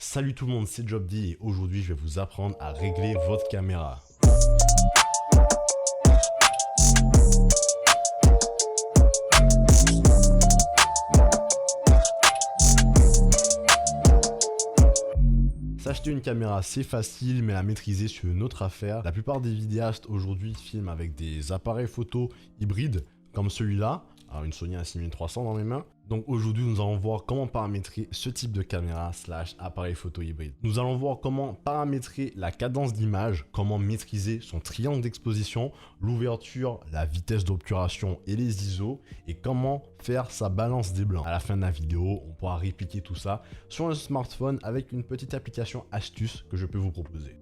Salut tout le monde, c'est Jobdy et aujourd'hui je vais vous apprendre à régler votre caméra. S'acheter une caméra c'est facile, mais la maîtriser c'est une autre affaire. La plupart des vidéastes aujourd'hui filment avec des appareils photo hybrides comme celui-là. Alors une Sony A6300 dans mes mains. Donc aujourd'hui nous allons voir comment paramétrer ce type de caméra / appareil photo hybride. Nous allons voir comment paramétrer la cadence d'image, comment maîtriser son triangle d'exposition, l'ouverture, la vitesse d'obturation et les ISO, et comment faire sa balance des blancs. À la fin de la vidéo, on pourra répliquer tout ça sur un smartphone avec une petite application astuce que je peux vous proposer.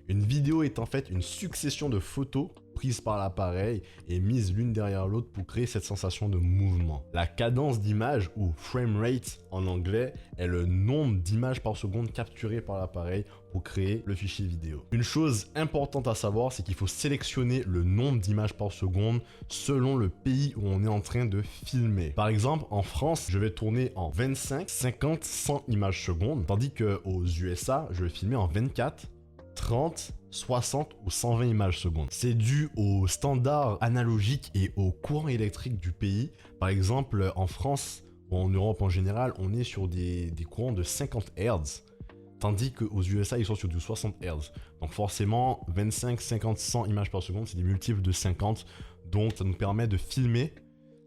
Une vidéo est en fait une succession de photos prises par l'appareil et mises l'une derrière l'autre pour créer cette sensation de mouvement. La cadence d'image, ou frame rate en anglais, est le nombre d'images par seconde capturées par l'appareil pour créer le fichier vidéo. Une chose importante à savoir, c'est qu'il faut sélectionner le nombre d'images par seconde selon le pays où on est en train de filmer. Par exemple, en France, je vais tourner en 25, 50, 100 images secondes, tandis qu'aux USA, je vais filmer en 24, 30, 60 ou 120 images secondes. C'est dû au standard analogique et au courant électrique du pays. Par exemple, en France ou en Europe en général, on est sur des courants de 50 Hz, tandis qu'aux USA, ils sont sur du 60 Hz. Donc forcément, 25, 50, 100 images par seconde, c'est des multiples de 50. Donc ça nous permet de filmer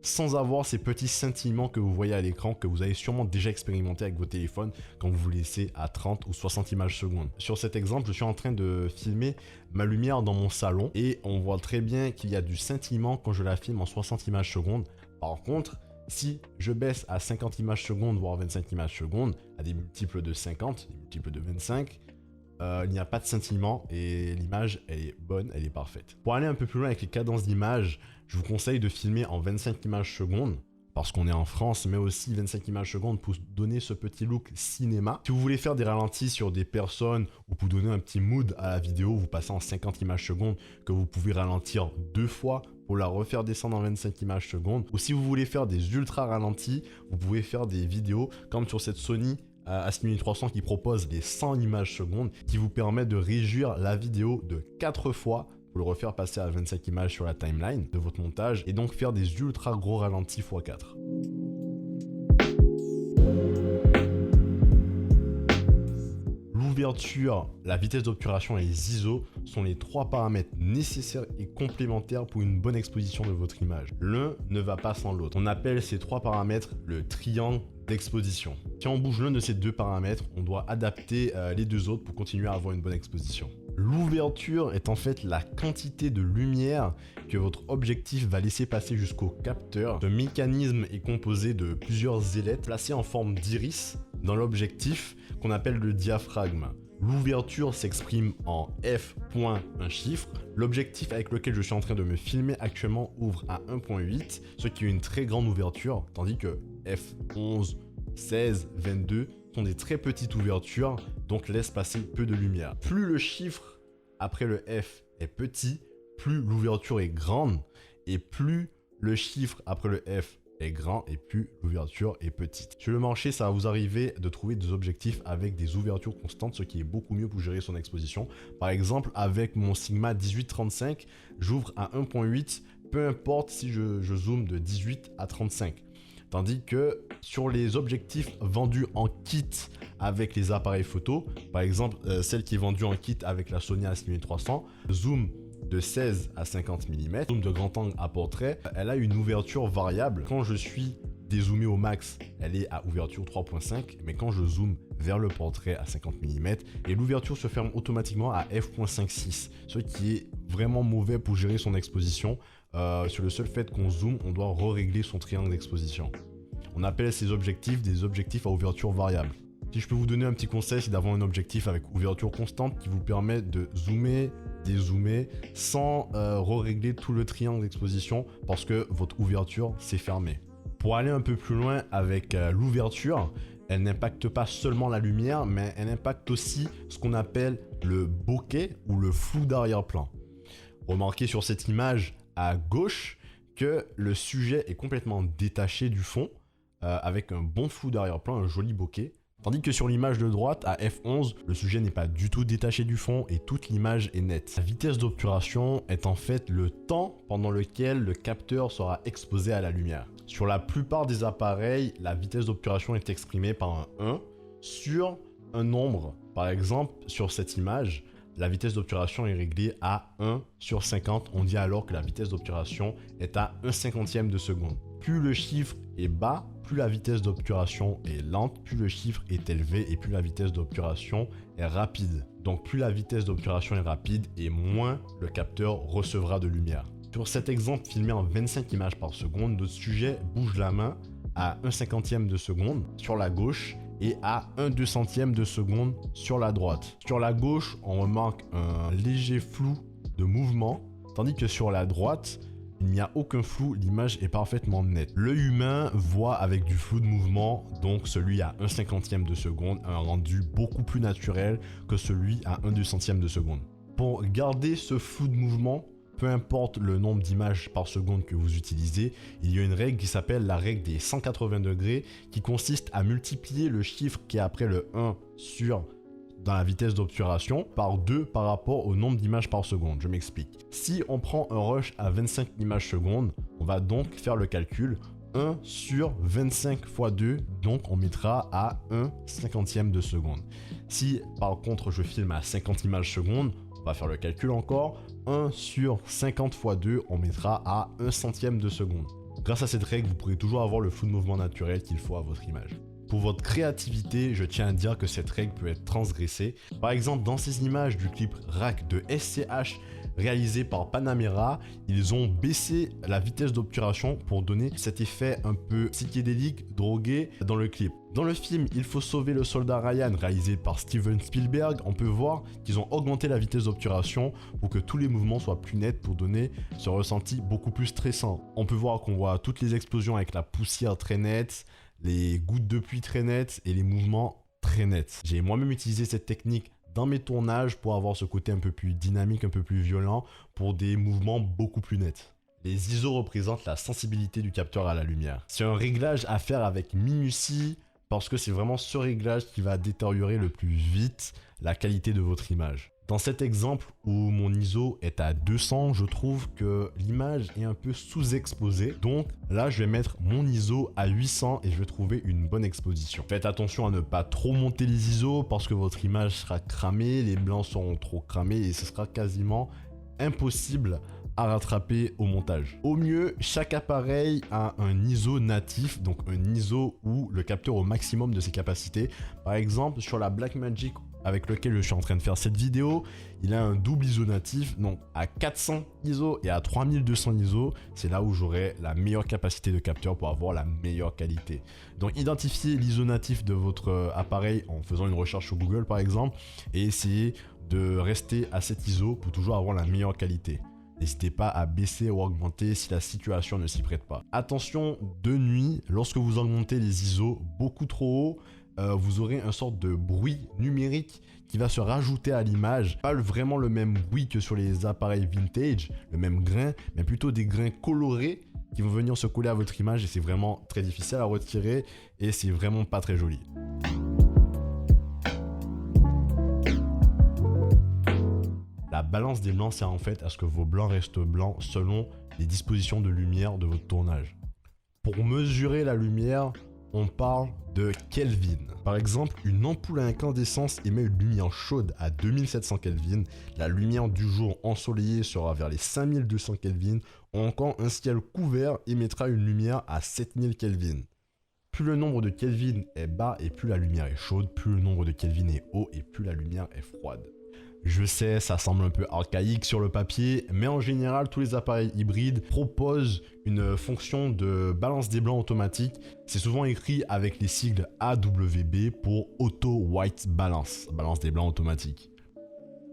sans avoir ces petits scintillements que vous voyez à l'écran, que vous avez sûrement déjà expérimenté avec vos téléphones quand vous vous laissez à 30 ou 60 images secondes. Sur cet exemple, je suis en train de filmer ma lumière dans mon salon et on voit très bien qu'il y a du scintillement quand je la filme en 60 images secondes. Par contre, si je baisse à 50 images secondes, voire 25 images secondes, à des multiples de 50, des multiples de 25, il n'y a pas de scintillement et l'image elle est bonne, elle est parfaite. Pour aller un peu plus loin avec les cadences d'image, je vous conseille de filmer en 25 images secondes parce qu'on est en France, mais aussi 25 images secondes pour donner ce petit look cinéma. Si vous voulez faire des ralentis sur des personnes ou pour donner un petit mood à la vidéo, vous passez en 50 images secondes que vous pouvez ralentir 2 fois pour la refaire descendre en 25 images secondes. Ou si vous voulez faire des ultra ralentis, vous pouvez faire des vidéos comme sur cette Sony A6300 qui propose les 100 images secondes qui vous permet de réduire la vidéo de 4 fois pour le refaire passer à 25 images sur la timeline de votre montage et donc faire des ultra gros ralentis x4. L'ouverture, la vitesse d'obturation et les ISO sont les 3 paramètres nécessaires et complémentaires pour une bonne exposition de votre image. L'un ne va pas sans l'autre. On appelle ces 3 paramètres le triangle d'exposition. Si on bouge l'un de ces 2 paramètres, on doit adapter les 2 autres pour continuer à avoir une bonne exposition. L'ouverture est en fait la quantité de lumière que votre objectif va laisser passer jusqu'au capteur. Ce mécanisme est composé de plusieurs ailettes placées en forme d'iris dans l'objectif qu'on appelle le diaphragme. L'ouverture s'exprime en f point un chiffre. L'objectif avec lequel je suis en train de me filmer actuellement ouvre à 1.8, ce qui est une très grande ouverture, tandis que f11, 16, 22 sont des très petites ouvertures, donc laissent passer peu de lumière. Plus le chiffre après le f est petit, plus l'ouverture est grande, et plus le chiffre après le f est grand et plus l'ouverture est petite. Sur le marché, ça va vous arriver de trouver des objectifs avec des ouvertures constantes, ce qui est beaucoup mieux pour gérer son exposition. Par exemple, avec mon Sigma 18-35, j'ouvre à 1.8, peu importe si je zoome de 18 à 35. Tandis que sur les objectifs vendus en kit avec les appareils photo, par exemple celle qui est vendue en kit avec la Sony A6300, zoom de 16 à 50 mm, zoom de grand angle à portrait, elle a une ouverture variable. Quand je suis dézoomé au max, elle est à ouverture 3.5, mais quand je zoome vers le portrait à 50 mm, et l'ouverture se ferme automatiquement à f.56, ce qui est vraiment mauvais pour gérer son exposition. Sur le seul fait qu'on zoome, on doit régler son triangle d'exposition. On appelle ces objectifs des objectifs à ouverture variable. Si je peux vous donner un petit conseil, c'est d'avoir un objectif avec ouverture constante qui vous permet de zoomer, dézoomer sans régler tout le triangle d'exposition parce que votre ouverture s'est fermée. Pour aller un peu plus loin avec l'ouverture, elle n'impacte pas seulement la lumière, mais elle impacte aussi ce qu'on appelle le bokeh ou le flou d'arrière-plan. Remarquez sur cette image à gauche que le sujet est complètement détaché du fond, avec un bon flou d'arrière-plan, un joli bokeh. Tandis que sur l'image de droite, à f11, le sujet n'est pas du tout détaché du fond et toute l'image est nette. La vitesse d'obturation est en fait le temps pendant lequel le capteur sera exposé à la lumière. Sur la plupart des appareils, la vitesse d'obturation est exprimée par un 1 sur un nombre. Par exemple, sur cette image, la vitesse d'obturation est réglée à 1 sur 50. On dit alors que la vitesse d'obturation est à 1/50 de seconde. Plus le chiffre est bas, plus la vitesse d'obturation est lente, plus le chiffre est élevé et plus la vitesse d'obturation est rapide. Donc plus la vitesse d'obturation est rapide et moins le capteur recevra de lumière. Sur cet exemple filmé en 25 images par seconde, notre sujet bouge la main à 1/50 de seconde sur la gauche et à 1/200 de seconde sur la droite. Sur la gauche, on remarque un léger flou de mouvement, tandis que sur la droite, il n'y a aucun flou, l'image est parfaitement nette. L'œil humain voit avec du flou de mouvement, donc celui à 1/50 de seconde, un rendu beaucoup plus naturel que celui à 1/200 de seconde. Pour garder ce flou de mouvement, peu importe le nombre d'images par seconde que vous utilisez, il y a une règle qui s'appelle la règle des 180 degrés qui consiste à multiplier le chiffre qui est après le 1 dans la vitesse d'obturation par 2 par rapport au nombre d'images par seconde. Je m'explique. Si on prend un rush à 25 images secondes, on va donc faire le calcul 1 sur 25 fois 2, donc on mettra à 1/50 de seconde. Si par contre je filme à 50 images secondes, on va faire le calcul encore, 1 sur 50 fois 2, on mettra à 1/100 de seconde. Grâce à cette règle, vous pourrez toujours avoir le flou de mouvement naturel qu'il faut à votre image. Pour votre créativité, je tiens à dire que cette règle peut être transgressée. Par exemple, dans ces images du clip RAC de SCH réalisé par Panamera, ils ont baissé la vitesse d'obturation pour donner cet effet un peu psychédélique, drogué dans le clip. Dans le film Il faut sauver le soldat Ryan, réalisé par Steven Spielberg, on peut voir qu'ils ont augmenté la vitesse d'obturation pour que tous les mouvements soient plus nets pour donner ce ressenti beaucoup plus stressant. On peut voir qu'on voit toutes les explosions avec la poussière très nette, les gouttes de pluie très nettes et les mouvements très nets. J'ai moi-même utilisé cette technique dans mes tournages pour avoir ce côté un peu plus dynamique, un peu plus violent, pour des mouvements beaucoup plus nets. Les ISO représentent la sensibilité du capteur à la lumière. C'est un réglage à faire avec minutie parce que c'est vraiment ce réglage qui va détériorer le plus vite la qualité de votre image. Dans cet exemple où mon ISO est à 200, je trouve que l'image est un peu sous-exposée. Donc là, je vais mettre mon ISO à 800 et je vais trouver une bonne exposition. Faites attention à ne pas trop monter les ISO parce que votre image sera cramée, les blancs seront trop cramés et ce sera quasiment impossible à rattraper au montage. Au mieux, chaque appareil a un ISO natif, donc un ISO où le capteur au maximum de ses capacités. Par exemple, sur la Blackmagic avec lequel je suis en train de faire cette vidéo, il a un double ISO natif, donc à 400 ISO et à 3200 ISO, c'est là où j'aurai la meilleure capacité de capteur pour avoir la meilleure qualité. Donc identifiez l'ISO natif de votre appareil en faisant une recherche sur Google par exemple, et essayez de rester à cet ISO pour toujours avoir la meilleure qualité. N'hésitez pas à baisser ou augmenter si la situation ne s'y prête pas. Attention, de nuit, lorsque vous augmentez les ISO beaucoup trop haut, vous aurez un sorte de bruit numérique qui va se rajouter à l'image. Pas vraiment le même bruit que sur les appareils vintage, le même grain, mais plutôt des grains colorés qui vont venir se coller à votre image et c'est vraiment très difficile à retirer et c'est vraiment pas très joli. La balance des blancs sert en fait à ce que vos blancs restent blancs selon les dispositions de lumière de votre tournage. Pour mesurer la lumière, on parle de Kelvin. Par exemple, une ampoule à incandescence émet une lumière chaude à 2700 Kelvin, la lumière du jour ensoleillé sera vers les 5200 Kelvin, ou encore un ciel couvert émettra une lumière à 7000 Kelvin. Plus le nombre de Kelvin est bas et plus la lumière est chaude, plus le nombre de Kelvin est haut et plus la lumière est froide. Je sais, ça semble un peu archaïque sur le papier, mais en général, tous les appareils hybrides proposent une fonction de balance des blancs automatique. C'est souvent écrit avec les sigles AWB pour Auto White Balance, balance des blancs automatique.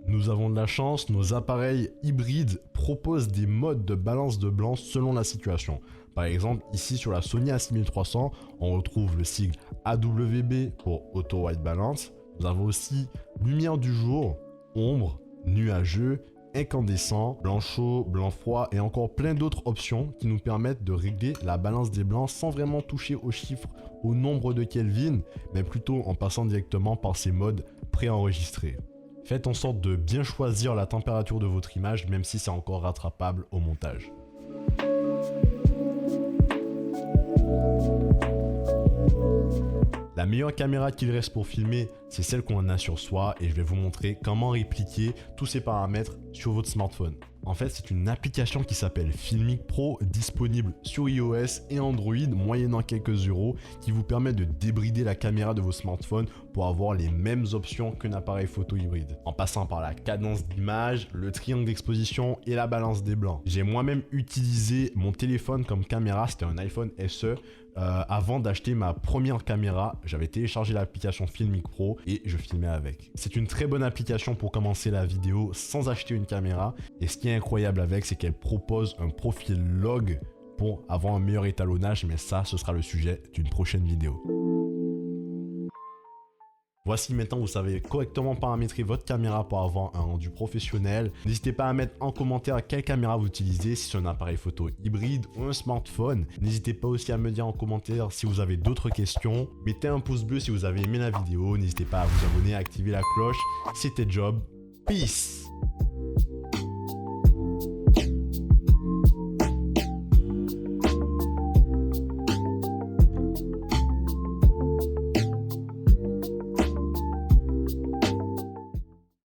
Nous avons de la chance, nos appareils hybrides proposent des modes de balance de blanc selon la situation. Par exemple, ici sur la Sony A6300, on retrouve le sigle AWB pour Auto White Balance. Nous avons aussi lumière du jour, ombre, nuageux incandescent, blanc chaud, blanc froid et encore plein d'autres options qui nous permettent de régler la balance des blancs sans vraiment toucher aux chiffres, au nombre de Kelvin, mais plutôt en passant directement par ces modes préenregistrés. Faites en sorte de bien choisir la température de votre image, même si c'est encore rattrapable au montage. La meilleure caméra qu'il reste pour filmer, c'est celle qu'on a sur soi et je vais vous montrer comment répliquer tous ces paramètres sur votre smartphone. En fait, c'est une application qui s'appelle Filmic Pro, disponible sur iOS et Android, moyennant quelques euros, qui vous permet de débrider la caméra de vos smartphones pour avoir les mêmes options qu'un appareil photo hybride, en passant par la cadence d'image, le triangle d'exposition et la balance des blancs. J'ai moi-même utilisé mon téléphone comme caméra, c'était un iPhone SE. Avant d'acheter ma première caméra, j'avais téléchargé l'application Filmic Pro et je filmais avec. C'est une très bonne application pour commencer la vidéo sans acheter une caméra. Et ce qui est incroyable avec, c'est qu'elle propose un profil log pour avoir un meilleur étalonnage, mais ça, ce sera le sujet d'une prochaine vidéo. Voici maintenant, vous savez correctement paramétrer votre caméra pour avoir un rendu professionnel. N'hésitez pas à mettre en commentaire quelle caméra vous utilisez, si c'est un appareil photo hybride ou un smartphone. N'hésitez pas aussi à me dire en commentaire si vous avez d'autres questions. Mettez un pouce bleu si vous avez aimé la vidéo. N'hésitez pas à vous abonner, à activer la cloche. C'était Job. Peace!